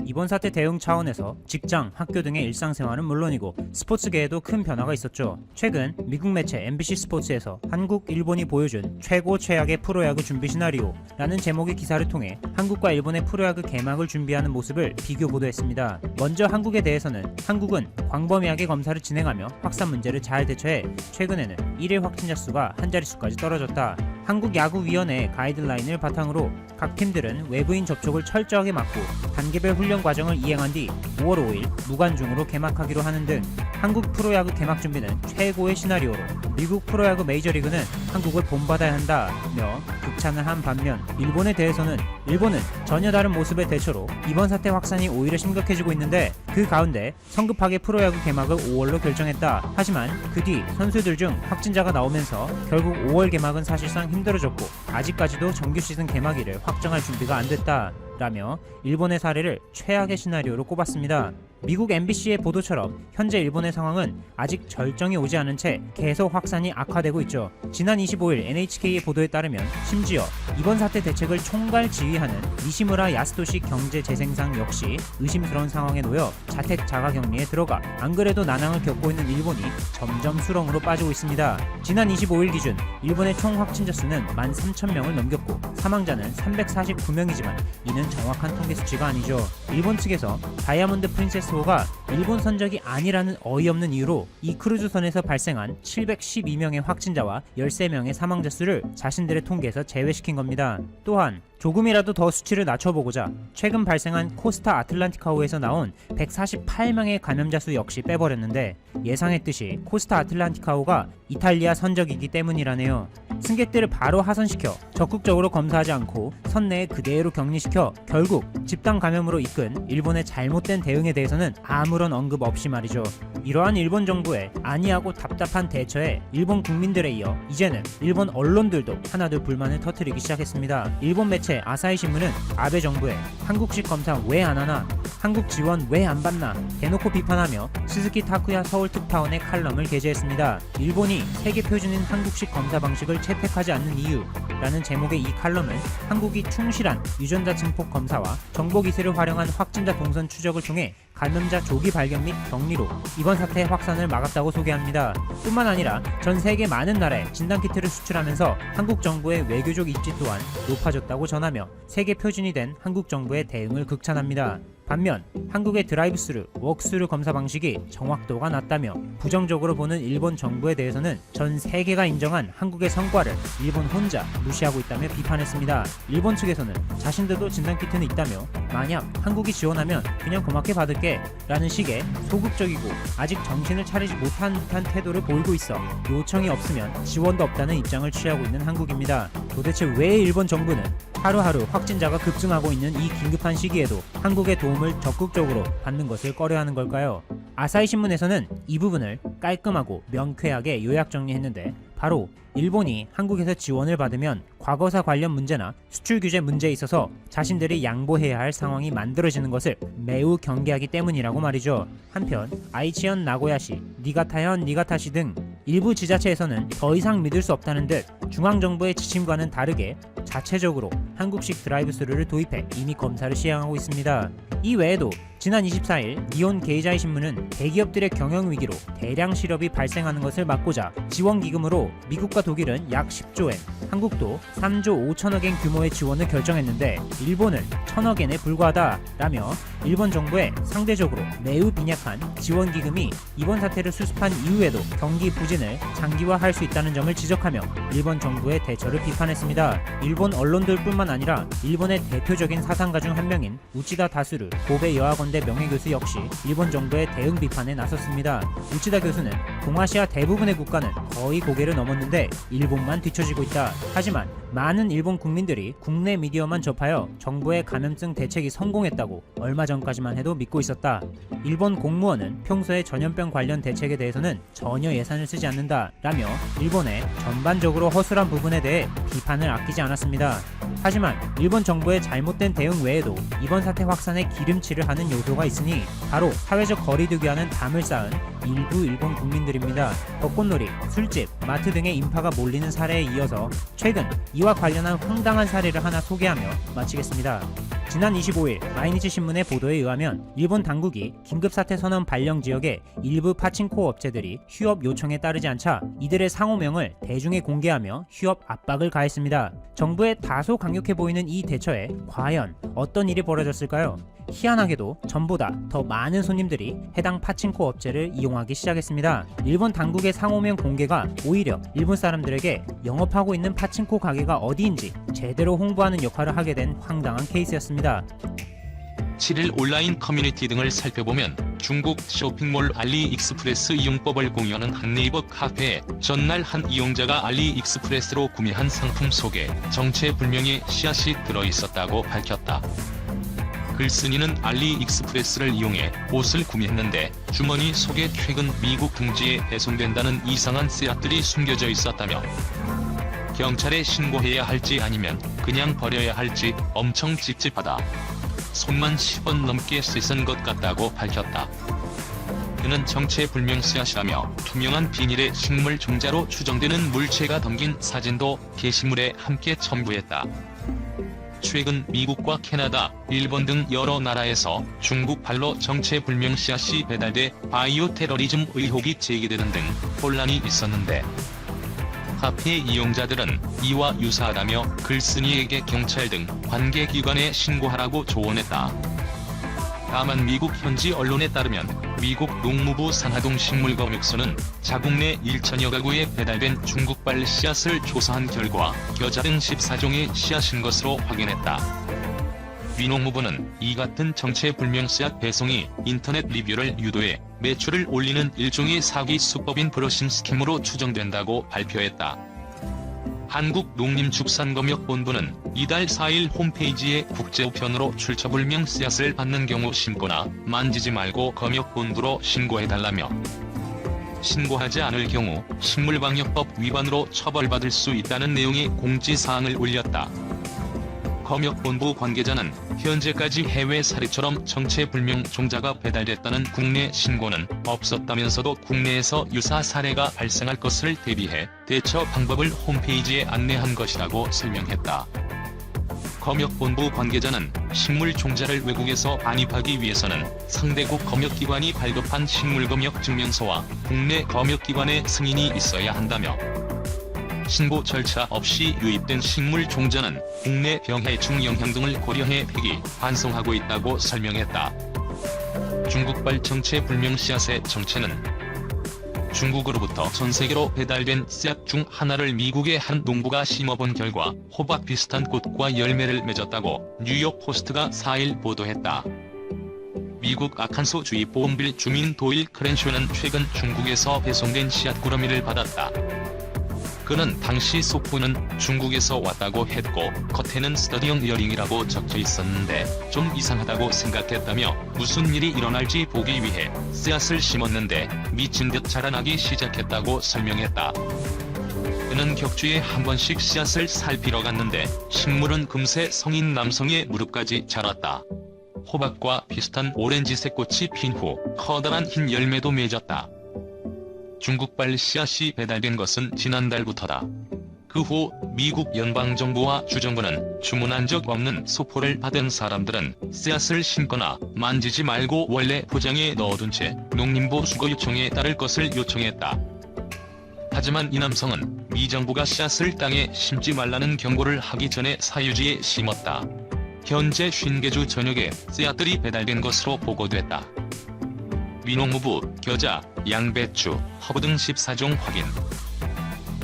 이번 사태 대응 차원에서 직장, 학교 등의 일상생활은 물론이고 스포츠계에도 큰 변화가 있었죠. 최근 미국 매체 MBC 스포츠에서 한국, 일본이 보여준 최고 최악의 프로야구 준비 시나리오라는 제목의 기사를 통해 한국과 일본의 프로야구 개막을 준비하는 모습을 비교 보도했습니다. 먼저 한국에 대해서는 한국은 광범위하게 검사를 진행하며 확산 문제를 잘 대처해 최근에는 1일 확진자 수가 한 자릿수까지 떨어졌다. 한국야구위원회의 가이드라인을 바탕으로 각 팀들은 외부인 접촉을 철저하게 막고 단계별 훈련 과정을 이행한 뒤 5월 5일 무관중으로 개막하기로 하는 등 한국 프로야구 개막 준비는 최고의 시나리오로 미국 프로야구 메이저리그는 한국을 본받아야 한다며 극찬을 한 반면 일본에 대해서는 일본은 전혀 다른 모습의 대처로 이번 사태 확산이 오히려 심각해지고 있는데 그 가운데 성급하게 프로야구 개막을 5월로 결정했다. 하지만 그 뒤 선수들 중 확진자가 나오면서 결국 5월 개막은 사실상 힘들어졌고 아직까지도 정규 시즌 개막일을 확정할 준비가 안 됐다. 라며 일본의 사례를 최악의 시나리오로 꼽았습니다. 미국 MBC의 보도처럼 현재 일본의 상황은 아직 절정이 오지 않은 채 계속 확산이 악화되고 있죠. 지난 25일 NHK의 보도에 따르면 심지어 이번 사태 대책을 총괄 지휘하는 니시무라 야스토시 경제재생상 역시 의심스러운 상황에 놓여 자택 자가격리에 들어가 안 그래도 난항을 겪고 있는 일본이 점점 수렁으로 빠지고 있습니다. 지난 25일 기준 일본의 총 확진자 수는 13,000명을 넘겼고 사망자는 349명이지만 이는 정확한 통계 수치가 아니죠. 일본 측에서 다이아몬드 프린세스호가 일본 선적이 아니라는 어이없는 이유로 이 크루즈선에서 발생한 712명의 확진자와 13명의 사망자 수를 자신들의 통계에서 제외시킨 겁니다. 또한 조금이라도 더 수치를 낮춰보고자 최근 발생한 코스타 아틀란티카호에서 나온 148명의 감염자 수 역시 빼버렸는데 예상했듯이 코스타 아틀란티카호가 이탈리아 선적이기 때문이라네요. 승객들을 바로 하선시켜 적극적으로 검사하지 않고 선내에 그대로 격리시켜 결국 집단 감염으로 이끈 일본의 잘못된 대응에 대해서는 아무런 언급 없이 말이죠. 이러한 일본 정부의 안이하고 답답한 대처에 일본 국민들에 이어 이제는 일본 언론들도 하나둘 불만을 터뜨리기 시작했습니다. 일본 매체 아사히 신문은 아베 정부에 한국식 검사 왜 안 하나, 한국 지원 왜 안 받나 대놓고 비판하며 스즈키 타쿠야 서울 특파원의 칼럼을 게재했습니다. 일본이 세계 표준인 한국식 검사 방식을 채택하지 않는 이유라는 제목의 이 칼럼은 한국이 충실한 유전자 증폭 검사와 정보 기술을 활용한 확진자 동선 추적을 통해 감염자 조기 발견 및 격리로 이번 사태의 확산을 막았다고 소개합니다. 뿐만 아니라 전 세계 많은 나라에 진단키트를 수출하면서 한국 정부의 외교적 입지 또한 높아졌다고 전하며 세계 표준이 된 한국 정부의 대응을 극찬합니다. 반면 한국의 드라이브스루, 웍스루 검사 방식이 정확도가 낮다며 부정적으로 보는 일본 정부에 대해서는 전 세계가 인정한 한국의 성과를 일본 혼자 무시하고 있다며 비판했습니다. 일본 측에서는 자신들도 진단키트는 있다며 만약 한국이 지원하면 그냥 고맙게 받을게 라는 식의 소극적이고 아직 정신을 차리지 못한 듯한 태도를 보이고 있어 요청이 없으면 지원도 없다는 입장을 취하고 있는 한국입니다. 도대체 왜 일본 정부는 하루하루 확진자가 급증하고 있는 이 긴급한 시기에도 한국의 도움을 적극적으로 받는 것을 꺼려하는 걸까요? 아사히 신문에서는 이 부분을 깔끔하고 명쾌하게 요약 정리했는데 바로 일본이 한국에서 지원을 받으면 과거사 관련 문제나 수출 규제 문제에 있어서 자신들이 양보해야 할 상황이 만들어지는 것을 매우 경계하기 때문이라고 말이죠. 한편 아이치현 나고야시, 니가타현 니가타시 등 일부 지자체에서는 더 이상 믿을 수 없다는 듯 중앙정부의 지침과는 다르게 자체적으로 한국식 드라이브스루를 도입해 이미 검사를 시행하고 있습니다. 이 외에도 지난 24일 니온 게이자이 신문은 대기업들의 경영 위기로 대량 실업이 발생하는 것을 막고자 지원 기금으로 미국과 독일은 약 10조엔, 한국도 3조 5천억엔 규모의 지원을 결정했는데 일본은 1,000억엔에 불과하다라며 일본 정부의 상대적으로 매우 빈약한 지원 기금이 이번 사태를 수습한 이후에도 경기 부진을 장기화할 수 있다는 점을 지적하며 일본 정부의 대처를 비판했습니다. 일본 언론들뿐만 아니라 일본의 대표적인 사상가 중 한 명인 우치다 다스루 고베 여학원대 명예교수 역시 일본 정부의 대응 비판에 나섰습니다. 우치다 교수는 동아시아 대부분의 국가는 거의 고개를 넘었는데 일본만 뒤처지고 있다. 하지만 많은 일본 국민들이 국내 미디어만 접하여 정부의 감염증 대책이 성공했다고 얼마 전까지만 해도 믿고 있었다. 일본 공무원은 평소에 전염병 관련 대책에 대해서는 전혀 예산을 쓰지 않는다 라며 일본의 전반적으로 허술한 부분에 대해 비판을 아끼지 않았습니다. 하지만 일본 정부의 잘못된 대응 외에도 이번 사태 확산에 기름칠을 하는 요소가 있으니 바로 사회적 거리두기와는 담을 쌓은 일부 일본 국민들입니다. 벚꽃놀이, 술집, 마트 등의 인파가 몰리는 사례에 이어서 최근 이와 관련한 황당한 사례를 하나 소개하며 마치겠습니다. 지난 25일 마이니치 신문의 보도에 의하면 일본 당국이 긴급사태 선언 발령 지역의 일부 파친코 업체들이 휴업 요청에 따르지 않자 이들의 상호명을 대중에 공개하며 휴업 압박을 가했습니다. 정부의 다소 강력해 보이는 이 대처에 과연 어떤 일이 벌어졌을까요? 희한하게도 전보다 더 많은 손님들이 해당 파친코 업체를 이용하기 시작했습니다. 일본 당국의 상호명 공개가 오히려 일본 사람들에게 영업하고 있는 파친코 가게가 어디인지 제대로 홍보하는 역할을 하게 된 황당한 케이스였습니다. 7일 온라인 커뮤니티 등을 살펴보면 중국 쇼핑몰 알리익스프레스 이용법을 공유하는 한 네이버 카페에 전날 한 이용자가 알리익스프레스로 구매한 상품 속에 정체불명의 씨앗이 들어있었다고 밝혔다. 글쓴이는 알리익스프레스를 이용해 옷을 구매했는데 주머니 속에 최근 미국 등지에 배송된다는 이상한 씨앗들이 숨겨져 있었다며 경찰에 신고해야 할지 아니면 그냥 버려야 할지 엄청 찝찝하다. 손만 10원 넘게 씻은 것 같다고 밝혔다. 그는 정체불명 씨앗이라며 투명한 비닐에 식물 종자로 추정되는 물체가 담긴 사진도 게시물에 함께 첨부했다. 최근 미국과 캐나다, 일본 등 여러 나라에서 중국발로 정체불명 씨앗이 배달돼 바이오 테러리즘 의혹이 제기되는 등 혼란이 있었는데 카페 이용자들은 이와 유사하다며 글쓴이에게 경찰 등 관계기관에 신고하라고 조언했다. 다만 미국 현지 언론에 따르면 미국 농무부 산하동 식물검역소는 자국 내 1천여 가구에 배달된 중국발 씨앗을 조사한 결과 겨자 등 14종의 씨앗인 것으로 확인했다. 미 농무부는 이 같은 정체불명 씨앗 배송이 인터넷 리뷰를 유도해 매출을 올리는 일종의 사기 수법인 브러싱 스캠으로 추정된다고 발표했다. 한국농림축산검역본부는 이달 4일 홈페이지에 국제우편으로 출처불명 씨앗을 받는 경우 심거나 만지지 말고 검역본부로 신고해달라며 신고하지 않을 경우 식물방역법 위반으로 처벌받을 수 있다는 내용의 공지사항을 올렸다. 검역본부 관계자는 현재까지 해외 사례처럼 정체불명 종자가 배달됐다는 국내 신고는 없었다면서도 국내에서 유사 사례가 발생할 것을 대비해 대처 방법을 홈페이지에 안내한 것이라고 설명했다. 검역본부 관계자는 식물 종자를 외국에서 반입하기 위해서는 상대국 검역기관이 발급한 식물검역 증명서와 국내 검역기관의 승인이 있어야 한다며 신고 절차 없이 유입된 식물 종자는 국내 병해충 영향 등을 고려해 폐기, 반송하고 있다고 설명했다. 중국발 정체불명 씨앗의 정체는 중국으로부터 전세계로 배달된 씨앗 중 하나를 미국의 한 농부가 심어본 결과 호박 비슷한 꽃과 열매를 맺었다고 뉴욕 포스트가 4일 보도했다. 미국 아칸소 주 보험빌 주민 도일 크렌쇼는 최근 중국에서 배송된 씨앗 꾸러미를 받았다. 그는 당시 소포는 중국에서 왔다고 했고 겉에는 스터디형 이어링이라고 적혀 있었는데 좀 이상하다고 생각했다며 무슨 일이 일어날지 보기 위해 씨앗을 심었는데 미친 듯 자라나기 시작했다고 설명했다. 그는 격주에 한 번씩 씨앗을 살피러 갔는데 식물은 금세 성인 남성의 무릎까지 자랐다. 호박과 비슷한 오렌지색 꽃이 핀 후 커다란 흰 열매도 맺었다. 중국발 씨앗이 배달된 것은 지난달부터다. 그 후 미국 연방정부와 주정부는 주문한 적 없는 소포를 받은 사람들은 씨앗을 심거나 만지지 말고 원래 포장에 넣어둔 채 농림부 수거 요청에 따를 것을 요청했다. 하지만 이 남성은 미 정부가 씨앗을 땅에 심지 말라는 경고를 하기 전에 사유지에 심었다. 현재 50개 전역에 씨앗들이 배달된 것으로 보고됐다. 미 농무부 겨자, 양배추, 허브 등 14종 확인.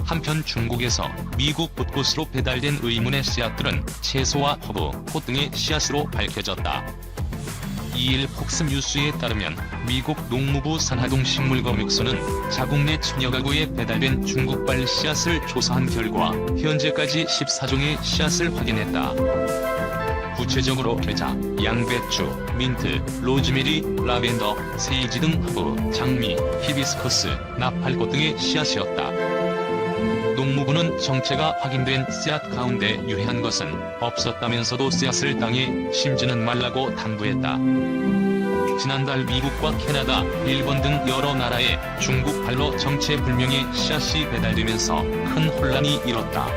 한편 중국에서 미국 곳곳으로 배달된 의문의 씨앗들은 채소와 허브, 꽃 등의 씨앗으로 밝혀졌다. 2일 폭스 뉴스에 따르면 미국 농무부 산하동 식물검역소는 자국 내 천여 가구에 배달된 중국발 씨앗을 조사한 결과 현재까지 14종의 씨앗을 확인했다. 구체적으로 겨자, 양배추, 민트, 로즈메리, 라벤더, 세이지 등 허브, 장미, 히비스커스, 나팔꽃 등의 씨앗이었다. 농무부는 정체가 확인된 씨앗 가운데 유해한 것은 없었다면서도 씨앗을 땅에 심지는 말라고 당부했다. 지난달 미국과 캐나다, 일본 등 여러 나라에 중국발로 정체불명의 씨앗이 배달되면서 큰 혼란이 일었다.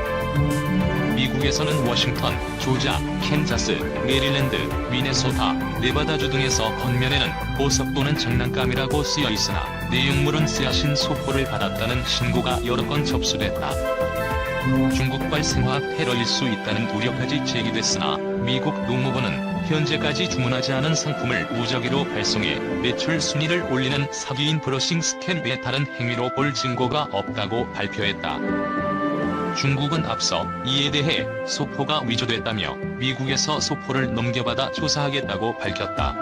미국에서는 워싱턴, 조지아, 캔자스, 메릴랜드, 미네소타, 네바다주 등에서 겉면에는 보석 또는 장난감이라고 쓰여 있으나 내용물은 쓰여진 소포를 받았다는 신고가 여러 건 접수됐다. 중국발 생화학 테러일 수 있다는 우려까지 제기됐으나 미국 농무부는 현재까지 주문하지 않은 상품을 무작위로 발송해 매출 순위를 올리는 사기인 브러싱 스캔 배달은 행위로 볼 증거가 없다고 발표했다. 중국은 앞서 이에 대해 소포가 위조됐다며 미국에서 소포를 넘겨받아 조사하겠다고 밝혔다.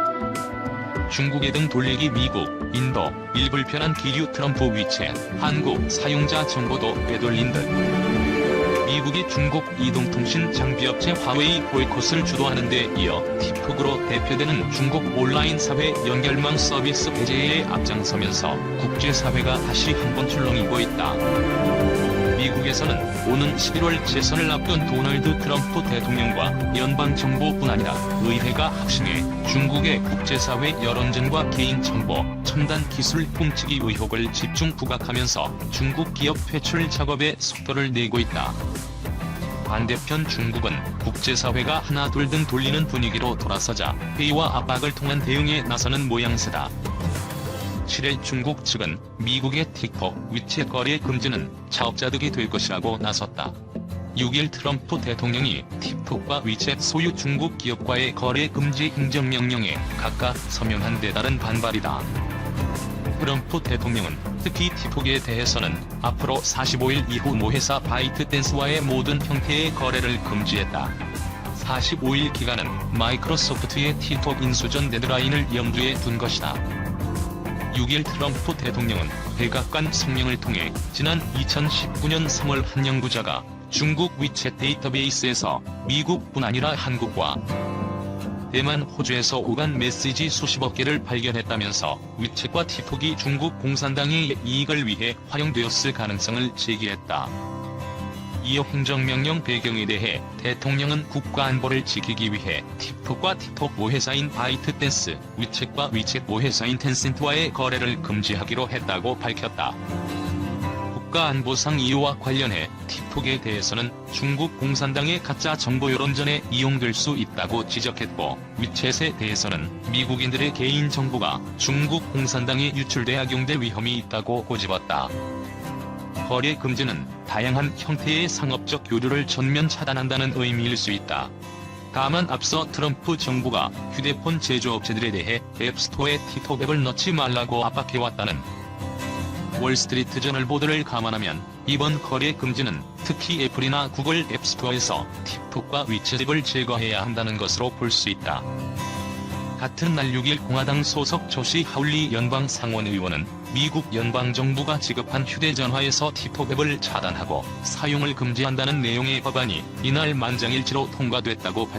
중국의 등 돌리기 미국, 인도, 일불편한 기류 트럼프 위챗, 한국 사용자 정보도 빼돌린 듯. 미국이 중국 이동통신 장비업체 화웨이 보이콧을 주도하는 데 이어 틱톡으로 대표되는 중국 온라인 사회 연결망 서비스 해제에 앞장서면서 국제사회가 다시 한번 출렁이고 있다. 미국에서는 오는 11월 재선을 앞둔 도널드 트럼프 대통령과 연방정부뿐 아니라 의회가 합심해 중국의 국제사회 여론전과 개인정보, 첨단 기술 훔치기 의혹을 집중 부각하면서 중국 기업 퇴출 작업에 속도를 내고 있다. 반대편 중국은 국제사회가 하나둘 등 돌리는 분위기로 돌아서자 회의와 압박을 통한 대응에 나서는 모양새다. 7일 중국 측은 미국의 틱톡, 위챗 거래 금지는 자업자득이 될 것이라고 나섰다. 6일 트럼프 대통령이 틱톡과 위챗 소유 중국 기업과의 거래 금지 행정명령에 각각 서명한 데 따른 반발이다. 트럼프 대통령은 특히 틱톡에 대해서는 앞으로 45일 이후 모 회사 바이트댄스와의 모든 형태의 거래를 금지했다. 45일 기간은 마이크로소프트의 틱톡 인수 전 데드라인을 염두에 둔 것이다. 6일 트럼프 대통령은 백악관 성명을 통해 지난 2019년 3월 한 연구자가 중국 위챗 데이터베이스에서 미국뿐 아니라 한국과 대만, 호주에서 오간 메시지 수십억 개를 발견했다면서 위챗과 틱톡이 중국 공산당의 이익을 위해 활용되었을 가능성을 제기했다. 이어 행정명령 배경에 대해 대통령은 국가안보를 지키기 위해 틱톡과 틱톡 모회사인 바이트댄스, 위챗과 위챗 모회사인 텐센트와의 거래를 금지하기로 했다고 밝혔다. 국가안보상 이유와 관련해 틱톡에 대해서는 중국 공산당의 가짜 정보 여론전에 이용될 수 있다고 지적했고, 위챗에 대해서는 미국인들의 개인 정보가 중국 공산당에 유출돼 악용될 위험이 있다고 꼬집었다. 거래 금지는 다양한 형태의 상업적 교류를 전면 차단한다는 의미일 수 있다. 다만 앞서 트럼프 정부가 휴대폰 제조업체들에 대해 앱스토어에 틱톡 앱을 넣지 말라고 압박해왔다는 월스트리트저널 보도를 감안하면 이번 거래 금지는 특히 애플이나 구글 앱스토어에서 틱톡과 위챗 앱을 제거해야 한다는 것으로 볼 수 있다. 같은 날 6일 공화당 소속 조시 하울리 연방 상원의원은 미국 연방정부가 지급한 휴대전화에서 틱톡 앱을 차단하고 사용을 금지한다는 내용의 법안이 이날 만장일치로 통과됐다고 밝혔다.